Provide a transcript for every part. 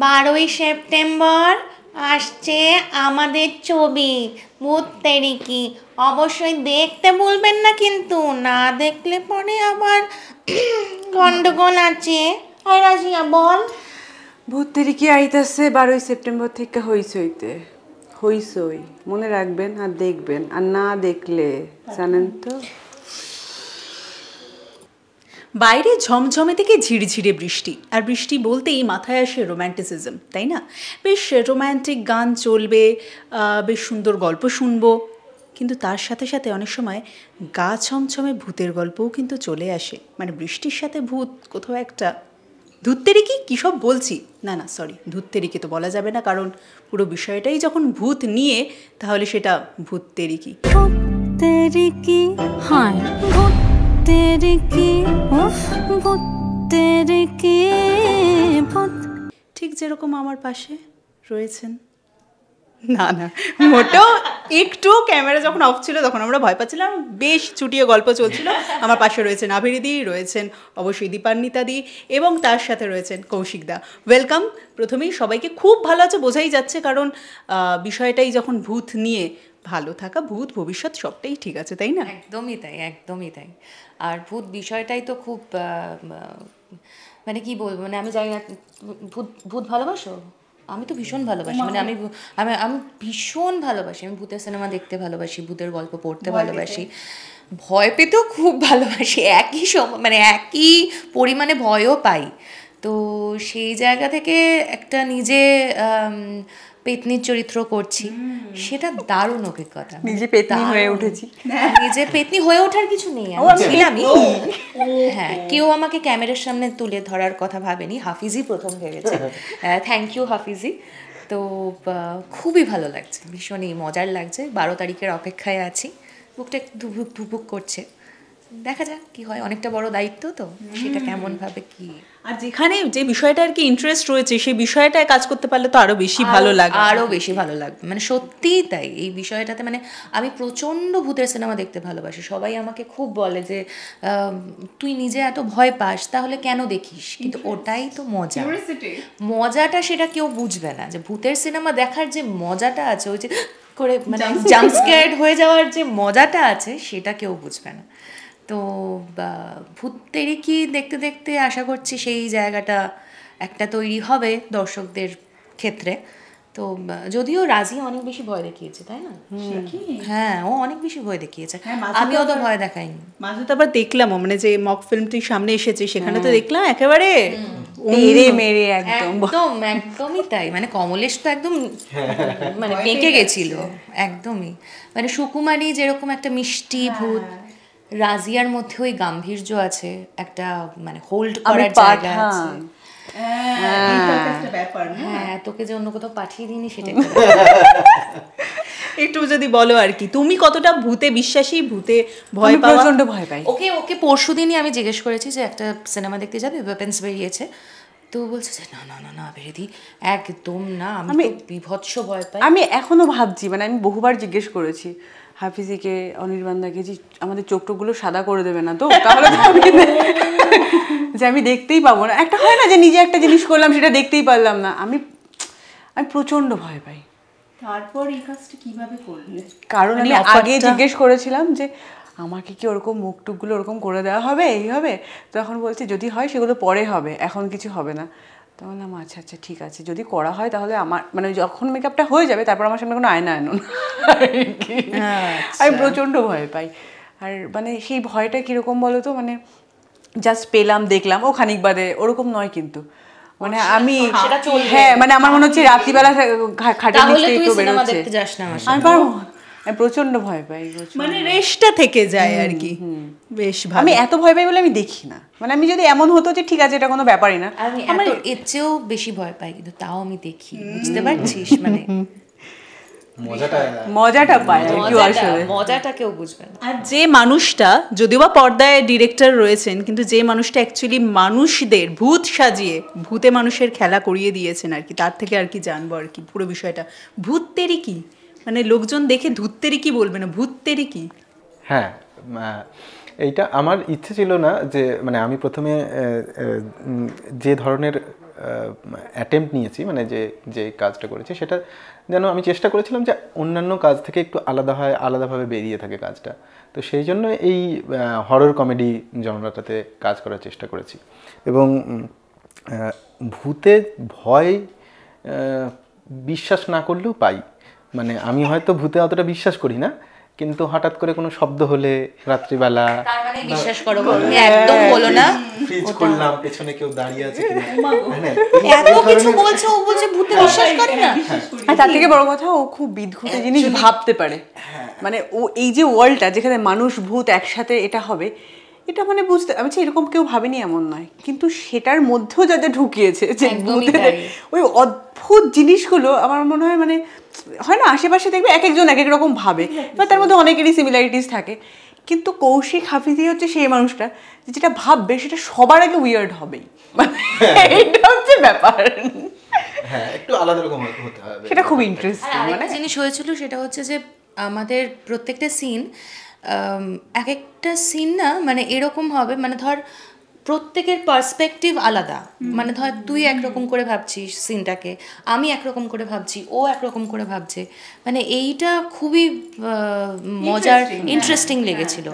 12ই September আসছে আমাদের ছবি ভূত তেরিকি। অবশ্যই দেখতে ভুলবেন না, কিন্তু না দেখলে পরে আবার গন্ডগোল আছে। আর রাজিয়া বল। ভূত তেরিকি আইতাছে 12ই সেপ্টেম্বর থেকে হইচইতে। হইচই মনে রাখবেন আর দেখবেন, আর না দেখলে জানেন তো বাইরে ঝমঝমে থেকে ঝিরিঝিরে বৃষ্টি, আর বৃষ্টি বলতেই মাথায় আসে রোম্যান্টিসিজম, তাই না? বেশ রোম্যান্টিক গান চলবে, বেশ সুন্দর গল্প শুনবো, কিন্তু তার সাথে সাথে অনেক সময় গা ছমছমে ভূতের গল্পও কিন্তু চলে আসে। মানে বৃষ্টির সাথে ভূত কোথাও একটা। ধুত্তেরিকি কী সব বলছি, না সরি, ধুত্তেরিকি তো বলা যাবে না, কারণ পুরো বিষয়টাই যখন ভূত নিয়ে, তাহলে সেটা ভূত্তেরিকি। ভূত্তেরিকি, হায় ভূত্তেরিকি, উফ ভূত্তেরিকি, ভূত। ঠিক যেরকম আমার পাশে রয়েছেন, না মোটেও একটু ক্যামেরা যখন অফ ছিল তখন আমরা ভয় পাচ্ছিলাম, বেশ চুটিয়ে গল্প চলছিল। আমার পাশে রয়েছেন আভিরিদি, রয়েছেন অবশ্যই দীপান্বিতাদি, এবং তার সাথে রয়েছেন কৌশিকদা। ওয়েলকাম। প্রথমেই সবাইকে খুব ভালো আছে বোঝাই যাচ্ছে, কারণ বিষয়টাই যখন ভূত নিয়ে, ভালো থাকা ভূত ভবিষ্যৎ সবটাই ঠিক আছে, তাই না? একদমই তাই, একদমই তাই। আর ভূত বিষয়টাই তো খুব মানে কি বলবো, মানে আমি জানি না, ভূত ভূত ভালোবাসো? আমি তো ভীষণ ভালোবাসি, মানে আমি আমি আমি ভীষণ ভালোবাসি। আমি ভূতের সিনেমা দেখতে ভালোবাসি, ভূতের গল্প পড়তে ভালোবাসি, ভয় পেতেও খুব ভালোবাসি, একই সময় মানে একই পরিমাণে ভয়ও পাই। তো সেই জায়গা থেকে একটা নিজে পেতনির চরিত্র করছি, সেটা দারুণ অভিজ্ঞতা। নিজে পেতনি হয়ে উঠেছি। নিজে পেতনি হয়ে ওঠার কিছু নেই, আমি ছিলামই। হ্যাঁ, কেউ আমাকে ক্যামেরার সামনে তুলে ধরার কথা ভাবেনি, হাফিজি প্রথম ভেবেছে। Thank you Hafiji. তো খুবই ভালো লাগছে, ভীষণই মজার লাগছে। 12 তারিখের অপেক্ষায় আছি, বুকটা একটু ধুপুক ধুপুক করছে। দেখা যাক কি হয়, অনেকটা বড় দায়িত্ব তো, সেটা কেমন ভাবে কি। আর যেখানে যে বিষয়টা আর কি ইন্টারেস্ট রয়েছে, সেই বিষয়টায় কাজ করতে পারলে তো আরো বেশি ভালো লাগবে, আরো বেশি ভালো লাগবে। মানে সত্যিই তাই, এই বিষয়টাতে মানে আমি প্রচণ্ড ভূতের সিনেমা দেখতে ভালোবাসি। সবাই আমাকে খুব বলে যে তুই নিজে এত ভয় পাস, তাহলে কেন দেখিস? কিন্তু ওটাই তো মজা, মজাটা সেটা কেউ বুঝবে না, যে ভূতের সিনেমা দেখার যে মজাটা আছে, ওই যে করে মানে জাম্প স্কেয়ার্ড হয়ে যাওয়ার যে মজাটা আছে, সেটা কেউ বুঝবে না। তো ভূত তেরিকি দেখতে দেখতে আশা করছি সেই জায়গাটা একটা তৈরি হবে দর্শকদের ক্ষেত্রে। তো যদিও রাজি অনেক বেশি ভয় দেখিয়েছে, তাই না? হ্যাঁ, ও অনেক বেশি ভয় দেখিয়েছে, আমিও তো ভয় দেখাইনি। মাঝে তো আবার দেখলাম, মানে যে মক ফিল্মটি সামনে এসেছে, সেখানে তো দেখলাম একেবারে মেরে একদম একদমই তাই। মানে কমলেশ তো একদম মানে পেকে গেছিল একদমই। মানে সুকুমারী যেরকম একটা মিষ্টি ভূত, রাজিয়ার মধ্যে ওই গাম্ভীর্য আছে, একটা মানে হোল্ড করার জায়গা আছে। হ্যাঁ, তোকে যে অন্য কোথাও পাঠিয়ে দিইনি সেটা একটু যদি বলো আর কি, তুমি কতটা ভূতে বিশ্বাসী, ভূতে ভয় পাওয়া? প্রচন্ড ভয় পাই। ওকে পরশুদিনই আমি জিজ্ঞেস করেছি যে একটা সিনেমা দেখতে যাবে, ওয়েপন্স বেরিয়েছে, তো বলছে যে না বেরিদি, একদম না, আমি বিভৎস ভয় পাই। আমি এখনো ভাবছি, মানে আমি বহুবার জিজ্ঞেস করেছি হাফিজিকে, অনির্বাণদাকে, যে আমাদের চোখগুলো সাদা করে দেবে না তো, তাহলে যে আমি দেখতেই পাবো না। একটা হয় না যে নিজে একটা জিনিস করলাম, সেটা দেখতেই পারলাম না। আমি প্রচন্ড ভয় পাই। তারপর এই কাজটা কিভাবে করলে? কারণ আমি আগে জিজ্ঞেস করেছিলাম যে আমাকে কি ওরকম মুখ টুকগুলো ওরকম করে দেওয়া হবে, এই হবে? তো এখন বলছি যদি হয় সেগুলো পরে হবে, এখন কিছু হবে না। তো বললাম আচ্ছা ঠিক আছে, যদি করা হয় তাহলে আমার মানে যখন মেকআপটা হয়ে যাবে তারপর আমার সামনে কোনো আয়না আনুন। আমি প্রচণ্ড ভয় পাই। আর মানে সেই ভয়টা কীরকম বলো তো, মানে জাস্ট পেলাম দেখলাম ও খানিক বাদে, ওরকম নয় কিন্তু। মানে আমি হ্যাঁ, মানে আমার মনে হচ্ছে রাত্রিবেলা খাটের নিচ থেকে কেউ বেরোচ্ছে, আমি পারবো, আমি প্রচন্ড ভয় পাই, মানে রেশটা থেকে যায় আর কি। বেশ ভালো। আমি এত ভয় পাই বলে আমি দেখি না। মানে আমি যদি এমন হতো যে ঠিক আছে এটা কোনো ব্যাপারই না, আমি এর চেয়েও বেশি ভয় পাই, কিন্তু তাও আমি দেখি, বুঝতে পারছিস? মানে মজাটা পায়, মজাটা কেউ বুঝবে না। আর যে মানুষটা, যদিও বা পর্দায় ডিরেক্টর রয়েছেন, কিন্তু যে মানুষটা অ্যাকচুয়ালি মানুষদের ভূত সাজিয়ে ভূতে মানুষের খেলা করিয়ে দিয়েছেন আর কি, তার থেকে আর কি জানবো আর কি পুরো বিষয়টা। ভূত তেরিকি মানে লোকজন দেখে ধূত্তেরিকি বলবে না, ভূত তেরিকি। হ্যাঁ, এইটা আমার ইচ্ছে ছিল না যে, মানে আমি প্রথমে যে ধরনের অ্যাটেম্প্ট নিয়েছি, মানে যে কাজটা করেছি সেটা যেন আমি চেষ্টা করেছিলাম যে অন্যান্য কাজ থেকে একটু আলাদাভাবে বেরিয়ে থাকে কাজটা। তো সেই জন্য এই হরর কমেডি জনরাটাতে কাজ করার চেষ্টা করেছি। এবং ভূতে ভয় বিশ্বাস না করলেও পাই, মানে আমি হয়তো ভূতে অতটা বিশ্বাস করি না, কিন্তু হঠাৎ করে কোনো শব্দ হলে রাত্রিবেলা তার মানে বিশ্বাস করো, তুমি একদম বলো না ফ্রিজ করলাম, পেছনে কেউ দাঁড়িয়ে আছে কিনা, এত কিছু বলছে, ও বলছে ভূতে বিশ্বাস করে না। আর তার থেকে বড় কথা ও খুব বিদঘুটে জিনিস ভাবতে পারে, মানে ও এই যে ওয়ার্ল্ডটা যেখানে মানুষ ভূত একসাথে এটা হবে, এটা মানে বুঝতে আমি এরকম কেউ ভাবেনি এমন নয়, কিন্তু সেটার মধ্যেও যাতে ঢুকিয়েছে যে ওই অদ্ভুত জিনিসগুলো আমার মনে হয় মানে হয় না আশেপাশে দেখবে এক একজন এক এক রকম ভাবে, বা তার মধ্যে অনেকেরই সিমিলারিটিস থাকে, কিন্তু কৌশিক হাফিজি হচ্ছে সেই মানুষটা যেটা ভাববে সেটা সবার আগে উইয়ার্ড হবেই, মানে এটা হচ্ছে ব্যাপার। হ্যাঁ, একটু আলাদা রকম হতে হবে, সেটা খুব ইন্টারেস্টিং। মানে জিনিস হয়েছিল সেটা হচ্ছে যে আমাদের প্রত্যেকটা সিন এক একটা সিন না মানে এরকম হবে, মানে ধর প্রত্যেকের পার্সপেক্টিভ আলাদা, মানে ধর তুই একরকম করে ভাবছিস সিনটাকে, আমি একরকম করে ভাবছি, ও একরকম করে ভাবছে, মানে এইটা খুবই মজার ইন্টারেস্টিং লেগেছিল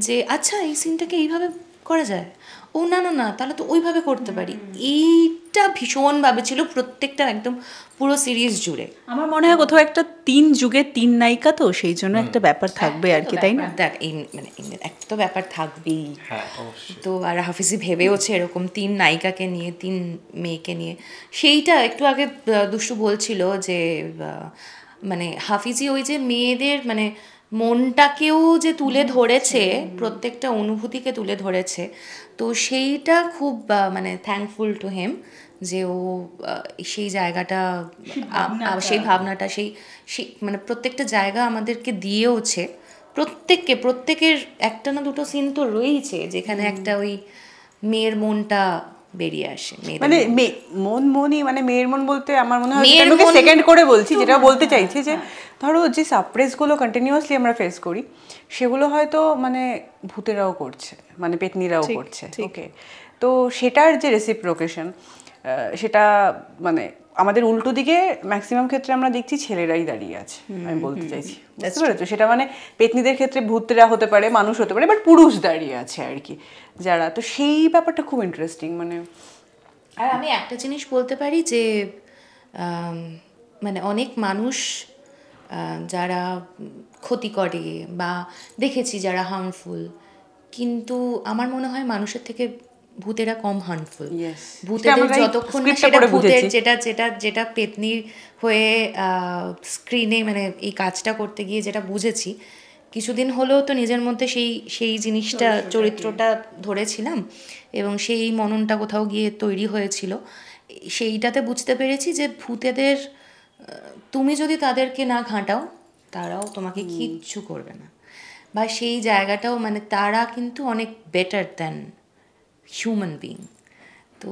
যে আচ্ছা এই সিনটাকে এইভাবে করা যায়, ও না না না তাহলে তো ওইভাবে করতে পারি। এইটা ভীষণভাবে ছিল প্রত্যেকটা একদম পুরো সিরিজ জুড়ে। আমার মনে হয় কোথাও একটা 3 যুগে 3 নায়িকা, তো সেই জন্য একটা ব্যাপার থাকবে আর কি, তাই না? দেখ এই মানে একটা তো ব্যাপার থাকবেই। তো আর হাফিজি ভেবেওছে এরকম 3 নায়িকাকে নিয়ে, 3 মেয়েকে নিয়ে। সেইটা একটু আগে দুষ্টু বলছিল যে মানে হাফিজি ওই যে মেয়েদের মানে মনটাকেও যে তুলে ধরেছে, প্রত্যেকটা অনুভূতিকে তুলে ধরেছে, তো সেইটা খুব মানে থ্যাঙ্কফুল টু হিম যে ও সেই জায়গাটা, সেই ভাবনাটা, সেই মানে প্রত্যেকটা জায়গা আমাদেরকে দিয়েওছে। প্রত্যেকের একটা না দুটো সিন তো রয়েছে যেখানে একটা ওই মেয়ের মনটা বেরিয়ে আসে। মানে মনই মানে মেয়ের মন বলতে আমার মনে হয় সেকেন্ড করে বলছি, যেটা বলতে চাইছি যে ধরো যে সাপ্রেসগুলো কন্টিনিউয়াসলি আমরা ফেস করি সেগুলো হয়তো মানে ভূতেরাও করছে, মানে পেতনিরাও করছে, ওকে, তো সেটার যে রেসিপ্রোকেশন সেটা মানে আমাদের উল্টো দিকে ম্যাক্সিমাম ক্ষেত্রে আমরা দেখছি ছেলেরাই দাঁড়িয়ে আছে, আমি বলতে চাইছি, বুঝতে পেরেছো? সেটা মানে পেতনিদের ক্ষেত্রে ভূতরা হতে পারে, মানুষ হতে পারে, বাট পুরুষ দাঁড়িয়ে আছে আর কি যারা, তো সেই ব্যাপারটা খুব ইন্টারেস্টিং। মানে আর আমি একটা জিনিস বলতে পারি যে মানে অনেক মানুষ যারা ক্ষতি করে বা দেখেছি যারা হার্মফুল, কিন্তু আমার মনে হয় মানুষের থেকে ভূতেরা কম হার্মফুল। ভূতেদের যতক্ষণ না সেটা ভূতের যেটা পেতনির হয়ে স্ক্রিনে মানে এই কাজটা করতে গিয়ে যেটা বুঝেছি, কিছুদিন হলেও তো নিজের মধ্যে সেই জিনিসটা চরিত্রটা ধরেছিলাম এবং সেই মননটা কোথাও গিয়ে তৈরি হয়েছিল। সেইটাতে বুঝতে পেরেছি যে ভূতেদের তুমি যদি তাদেরকে না ঘাঁটাও তারাও তোমাকে কিচ্ছু করবে না, বা সেই জায়গাটাও মানে তারা কিন্তু অনেক বেটার দ্যান হিউম্যান বিং। তো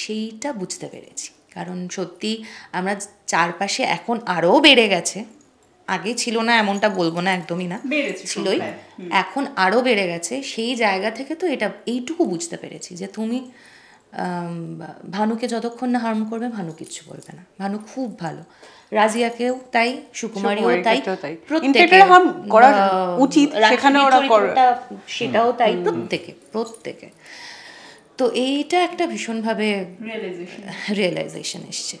সেইটা বুঝতে পেরেছি, কারণ সত্যি আমরা চারপাশে এখন আরও বেড়ে গেছে, আগে ছিল না এমনটা বলবো না, একদমই না, ছিলই, এখন আরও বেড়ে গেছে। সেই জায়গা থেকে তো এইটুকু বুঝতে পেরেছি যে তুমি ভানুকে যতক্ষণ না হার্ম করবে ভানু কিচ্ছু করবে না, ভানু খুব ভালো, রাজিয়াকেও তাই, সুকুমারীও তাই, প্রত্যেকে উচিত সেখানে ওরা সেটাও তাই, প্রত্যেকে। তো এইটা একটা ভীষণভাবে রিয়েলাইজেশন এসছে।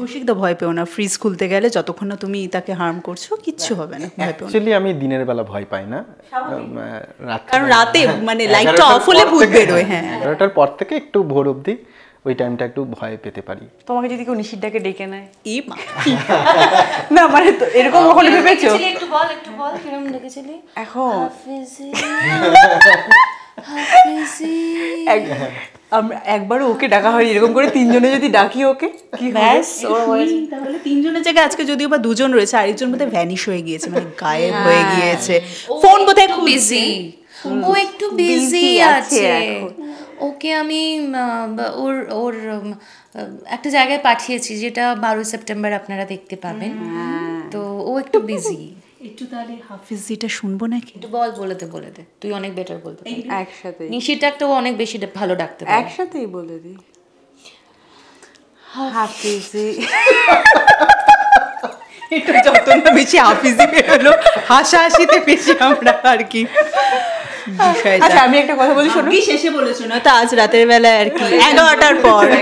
কৌশিকদা ভয় পেও না, ফ্রিজ খুলতে গেলে যতক্ষণ না তুমি তাকে হার্ম করছো কিচ্ছু হবে না, ভয় পেও না। অ্যাকচুয়ালি আমি দিনের বেলা ভয় পাই না, কারণ রাতে মানে লাইটটা অফ হলে ভূত বেরোয়। হ্যাঁ, 11টার পর থেকে একটু ভোর অবধি ওই টাইমটা একটু ভয় পেতে পারি। তোমাকে যদি কেউ নিশিরটাকে ডেকে নেয়, এই মা না মানে তো এরকম কখনো ভেবেছো? একটু বল কিরকম ডেকেছিলি এখন? আমরা একবারও ওকে ডাকা হয়নি, এরকম করে 3 জনে যদি ডাকি ওকে কি ব্যাস, তাহলে 3 জনের জায়গায় আজকে যদিও বা 2 জন রয়েছে, আরেকজন বোধহয় ভ্যানিশ হয়ে গিয়েছে, মানে গায়েব হয়ে গিয়েছে, ফোন বোধহয় খুব বিজি, ও একটু বিজি আছে। ওকে আমি ওর একটা জায়গায় পাঠিয়েছি যেটা 12 সেপ্টেম্বর আপনারা দেখতে পাবেন, তো ও একটু বিজি। একটু তাহলে হাফিজিটা শুনবো নাকি? একটু বলে দে, তুই অনেক বেটার বলতে পারিস। একসাথে নিশিটা একটা অনেক বেশি ভালো ডাকতে পারে, একসাথেই বলে দিই। হাফিজি এটা যত না বেশি হাফিজি বেরোলো, হাসাহাসিতে বেশি আমরা আর কি বিষয়টা। আচ্ছা আমি একটা কথা বলি শোনো, কি শেষে বলেছো না তো আজ রাতের বেলায় আর কি 11টার পরে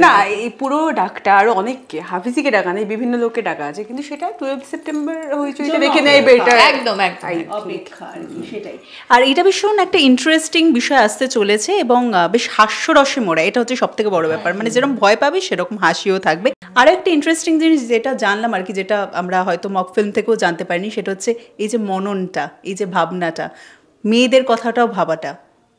না এই পুরো ডাকটা আরো অনেককে হাফিজিকে ডাকা নেই, বিভিন্ন লোককে ডাকা আছে, কিন্তু সেটা 12 সেপ্টেম্বর হইচইতে দেখে নেবে এটা একদম একদম অপেক্ষা আর কি, সেটাই। আর এটা ভীষণ একটা ইন্টারেস্টিং বিষয় আসতে চলেছে এবং বেশ হাস্যরসে মোড়া, এটা হচ্ছে সব থেকে বড় ব্যাপার, মানে যেরকম ভয় পাবে সেরকম হাসিও থাকবে। আর একটা ইন্টারেস্টিং জিনিস যেটা জানলাম আর কি, যেটা আমরা হয়তো মক ফিল্ম থেকেও জানতে পারিনি, সেটা হচ্ছে এই যে মননটা, এই যে ভাবনাটা, মেয়েদের কথাটাও ভাবাটা,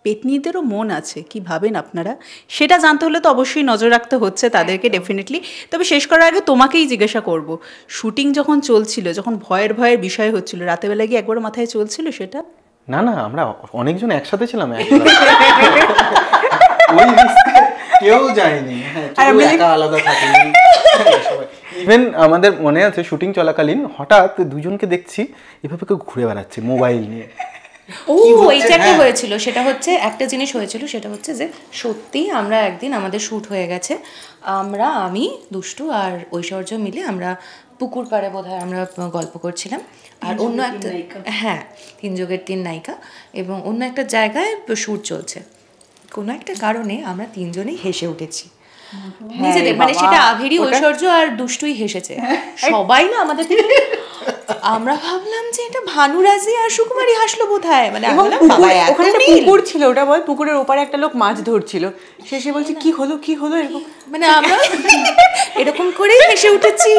পেতনিদেরও মন আছে, কি ভাবেন আপনারা, সেটা জানতে হলে তো অবশ্যই নজর রাখতে হচ্ছে তাদেরকে ডেফিনেটলি। তবে শেষ করার আগে তোমাকেই জিজ্ঞাসা করব, শুটিং যখন চলছিল, যখন ভয়ের বিষয় হচ্ছিল, রাতেবেলা গিয়ে একবার মাথায় চলছিল সেটা? না না, আমরা অনেকজন একসাথে ছিলাম, ওই কেউ যায়নি, একা আলাদা থাকিনি। ইভেন আমাদের মনে আছে শুটিং চলাকালীন হঠাৎ দুজনকে দেখছি এভাবে কেউ ঘুরে বেড়াচ্ছে মোবাইল নিয়ে। এইটা একটা হয়েছিল, সেটা হচ্ছে একটা জিনিস হয়েছিল, সেটা হচ্ছে যে সত্যি আমরা একদিন আমাদের শ্যুট হয়ে গেছে, আমি দুষ্টু আর ঐশ্বর্য মিলে আমরা পুকুর পাড়ে বোধহয় আমরা গল্প করছিলাম, আর অন্য একটা, হ্যাঁ 3 যোগের 3 নায়িকা, এবং অন্য একটা জায়গায় শ্যুট চলছে। কোনো একটা কারণে আমরা 3 জনেই হেসে উঠেছি নিজেদের, মানে সেটা আভেরি, ঐশ্বর্য আর দুষ্টুই হেসেছে সবাই না আমাদের। আমরা ভাবলাম যে এটা ভানুরাজি আর সুকুমারী হাসলো বোধহয়, মানে ওখানে একটা পুকুর ছিল, ওটা বল, পুকুরের ওপারে একটা লোক মাছ ধরছিল, সে বলছে কি হলো এরকম, মানে আমরা এরকম করেই হেসে উঠেছি।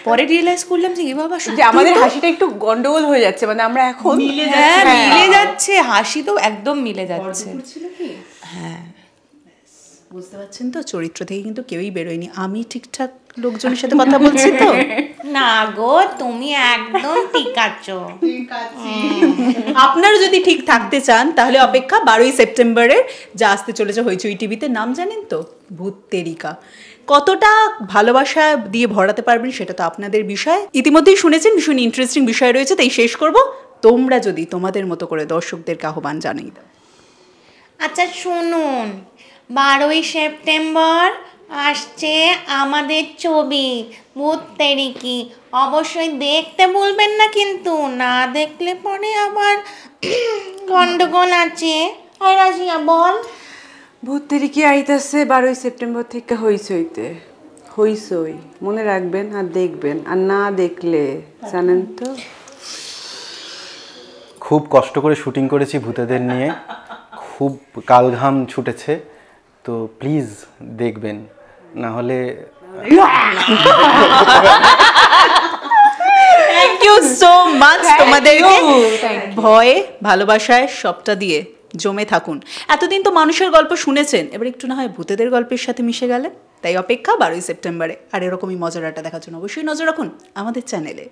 পরে রিয়েলাইজ করলাম যে এ বাবা, যে আমাদের হাসিটা একটু গন্ডগোল হয়ে যাচ্ছে, মানে আমরা এখন মিলে যাচ্ছে, হাসি তো একদম মিলে যাচ্ছে। হ্যাঁ, বুঝতে পারছেন তো, চরিত্র থেকে কিন্তু কেউই বেরোয়নি, আমি ঠিকঠাক লোকজনের সাথে কথা বলছি তো? না গো, তুমি একদম ঠিক আছো। আপনারা যদি ঠিক থাকতে চান তাহলে অপেক্ষা 12ই সেপ্টেম্বরের যা আসতে চলেছে হইচই টিভিতে। নাম জানেন তো, ভূতেরিকা। কতটা ভালোবাসা দিয়ে ভরাতে পারবেন সেটা তো আপনাদের বিষয়। ইতিমধ্যেই শুনেছেন ভীষণ ইন্টারেস্টিং বিষয় রয়েছে, তাই শেষ করব, তোমরা যদি তোমাদের মতো করে দর্শকদেরকে আহ্বান জানিয়ে দাও। আচ্ছা শুনুন, 12ই সেপ্টেম্বর আসছে আমাদের ছবি ভূতেরিকি, অবশ্যই দেখতে ভুলবেন না, কিন্তু না দেখলে পরে আবার গন্ডগোল আছে। আর রাজিয়া বল। ভূতেরিকি আইতাছে 12ই সেপ্টেম্বর থেকে হইচইতে, হইচই মনে রাখবেন আর দেখবেন, আর না দেখলে জানেন তো। খুব কষ্ট করে শুটিং করেছি ভূতেদের নিয়ে, খুব কালঘাম ছুটেছে, তো প্লিজ দেখবেন, না হলে। থ্যাংক ইউ সো মাচ তোমাদেরকে, ভয়ে ভালোবাসায় সবটা দিয়ে জমে থাকুন। এতদিন তো মানুষের গল্প শুনেছেন, এবার একটু না হয় ভূতেদের গল্পের সাথে মিশে গেলে। তাই অপেক্ষা 12ই সেপ্টেম্বরে, আর এরকমই মজার আড্ডা দেখার জন্য অবশ্যই নজর রাখুন আমাদের চ্যানেলে।